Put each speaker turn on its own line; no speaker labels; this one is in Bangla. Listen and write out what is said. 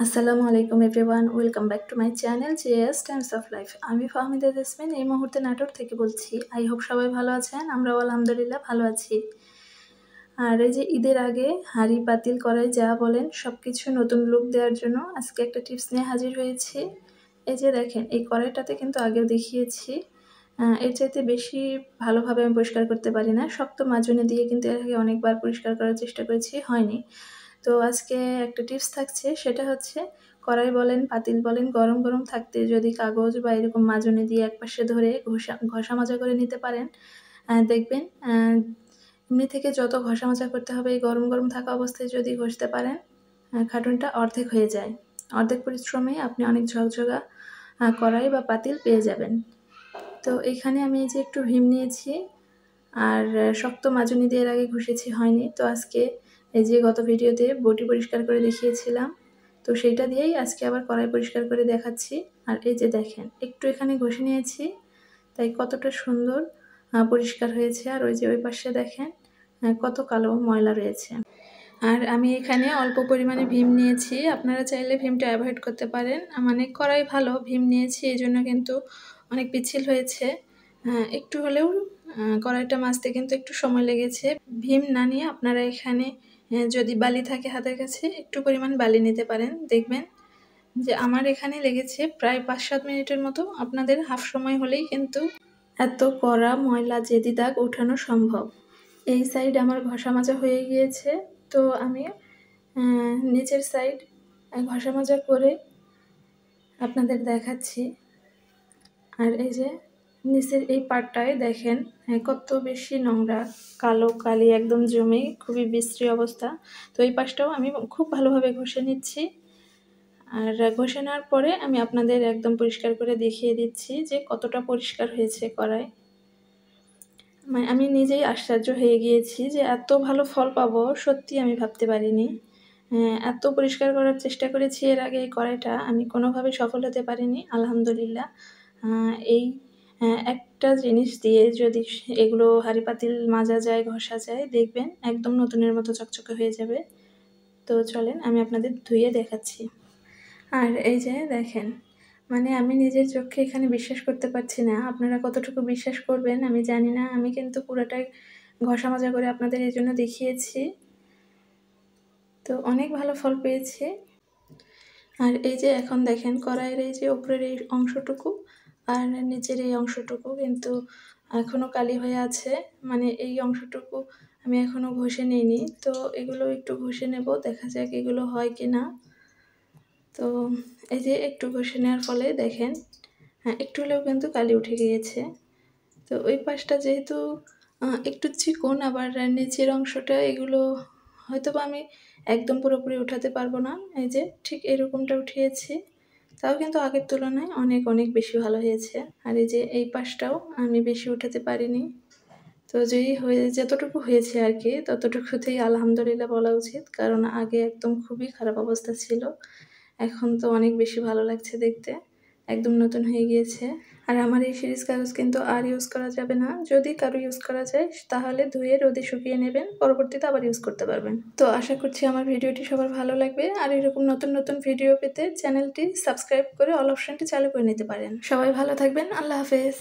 আসসালামু আলাইকুম everyone, welcome back to my channel JS Times of life. আমি ফাহমিদা জেসমিন এই মুহূর্তে নাটোর থেকে বলছি। আই হোপ সবাই ভালো আছেন, আমরাও আলহামদুলিল্লাহ ভালো আছি। আর এই যে ঈদের আগে হাঁড়ি পাতিল কড়াই যা বলেন সব কিছু নতুন লুক দেওয়ার জন্য আজকে একটা টিপস নিয়ে হাজির হয়েছি। এই যে দেখেন, এই কড়াইটাতে কিন্তু আগেও দেখিয়েছি। এর চাইতে বেশি ভালোভাবে আমি পরিষ্কার করতে পারি না। শক্ত মাজুনি দিয়ে কিন্তু এর আগে অনেকবার পরিষ্কার করার চেষ্টা করেছি, হয়নি। তো আজকে একটা টিপস থাকছে, সেটা হচ্ছে কড়াই বলেন পাতিল বলেন গরম গরম থাকতে যদি কাগজ বা এরকম মাজুনি দিয়ে একপাশে ধরে ঘষা মাজা করে নিতে পারেন, দেখবেন এমনি থেকে যত ঘষা মাজা করতে হবে এই গরম গরম থাকা অবস্থায় যদি ঘষতে পারেন, খাটুনটা অর্ধেক হয়ে যায়। অর্ধেক পরিশ্রমে আপনি অনেক ঝকঝকা কড়াই বা পাতিল পেয়ে যাবেন। তো এখানে আমি এই যে একটু ভীম নিয়েছি, আর শক্ত মাজুনি দিয়ে এর আগে ঘষেছি, হয়নি। তো আজকে এই যে গত ভিডিওতে বটি পরিষ্কার করে দেখিয়েছিলাম, তো সেইটা দিয়েই আজকে আবার কড়াই পরিষ্কার করে দেখাচ্ছি। আর এই যে দেখেন, একটু এখানে ঘষে নিয়েছি, তাই কতটা সুন্দর পরিষ্কার হয়েছে। আর ওই যে ওই পাশে দেখেন কত কালো ময়লা রয়েছে। আর আমি এখানে অল্প পরিমাণে ভীম নিয়েছি, আপনারা চাইলে ভীমটা অ্যাভয়েড করতে পারেন। মানে কড়াই ভালো, ভীম নিয়েছি এই জন্য কিন্তু অনেক পিচ্ছিল হয়েছে। একটু হলেও কড়াইটা মাজতে কিন্তু একটু সময় লেগেছে। ভীম না নিয়ে আপনারা এখানে যদি বালি থাকে হাতের কাছে, একটু পরিমাণ বালি নিতে পারেন। দেখবেন যে আমার এখানে লেগেছে প্রায় 5-7 মিনিটের মতো। আপনাদের হাফ সময় হলেই কিন্তু এত কড়া ময়লা জেদি দাগ ওঠানো সম্ভব। এই সাইড আমার ঘষা মাজা হয়ে গিয়েছে, তো আমি নিচের সাইড ঘষা মাজা করে আপনাদের দেখাচ্ছি। আর এই যে নিচের এই পার্টটায় দেখেন কত বেশি নোংরা, কালো কালি একদম জমে খুবই বিশ্রী অবস্থা। তো এই পাশটাও আমি খুব ভালোভাবে ঘষে নিচ্ছি। আর ঘষে নেওয়ার পরে আমি আপনাদের একদম পরিষ্কার করে দেখিয়ে দিচ্ছি যে কতটা পরিষ্কার হয়েছে কড়াই। মানে আমি নিজেই আশ্চর্য হয়ে গিয়েছি যে এত ভালো ফল পাবো, সত্যি আমি ভাবতে পারিনি। এত পরিষ্কার করার চেষ্টা করেছি এর আগে, এই কড়াইটা আমি কোনোভাবে সফল হতে পারিনি। আলহামদুলিল্লাহ এই একটা জিনিস দিয়ে যদি এগুলো হাঁড়ি পাতিল মাজা যায়, ঘষা যায়, দেখবেন একদম নতুনের মতো চকচকে হয়ে যাবে। তো চলেন আমি আপনাদের ধুয়ে দেখাচ্ছি। আর এই যে দেখেন, মানে আমি নিজের চোখে এখানে বিশ্বাস করতে পারছি না। আপনারা কতটুকু বিশ্বাস করবেন আমি জানি না। আমি কিন্তু পুরোটাই ঘষা মাজা করে আপনাদের এই জন্য দেখিয়েছি। তো অনেক ভালো ফল পেয়েছি। আর এই যে এখন দেখেন কড়াইয়ের এই যে উপরের এই অংশটুকু আর নিচের এই অংশটুকু কিন্তু এখনও কালি হয়ে আছে। মানে এই অংশটুকু আমি এখনও ঘষে নিইনি, তো এগুলো একটু ঘষে নেব, দেখা যাক এগুলো হয় কি না। তো এই যে একটু ঘষে নেওয়ার ফলে দেখেন একটু হলেও কিন্তু কালি উঠে গিয়েছে। তো ওই পাশটা যেহেতু একটু চিকন, আবার নিচের অংশটা এগুলো হয়তো বা আমি একদম পুরোপুরি উঠাতে পারবো না। এই যে ঠিক এরকমটা উঠিয়েছি, তাও কিন্তু আগের তুলনায় অনেক অনেক বেশি ভালো হয়েছে। আর এই যে এই পাশটাও আমি বেশি উঠাতে পারিনি। তো যতটুকু হয়েছে আর কি, ততটুকুতেই আলহামদুলিল্লাহ বলা উচিত, কারণ আগে একদম খুবই খারাপ অবস্থা ছিল। এখন তো অনেক বেশি ভালো লাগছে দেখতে, একদম নতুন হয়ে গিয়েছে। আর আমার এই সিরিজ কাগজ কিন্তু আর ইউজ করা যাবে না। যদি কারো ইউজ করা যায় তাহলে ধুয়ে রোদে শুকিয়ে নেবেন, পরবর্তীতে আবার ইউজ করতে পারবেন। তো আশা করছি আমার ভিডিওটি সবার ভালো লাগবে। আর এরকম নতুন নতুন ভিডিও পেতে চ্যানেলটি সাবস্ক্রাইব করে অল অপশনটি চালু করে নিতে পারেন। সবাই ভালো থাকবেন, আল্লাহ হাফেজ।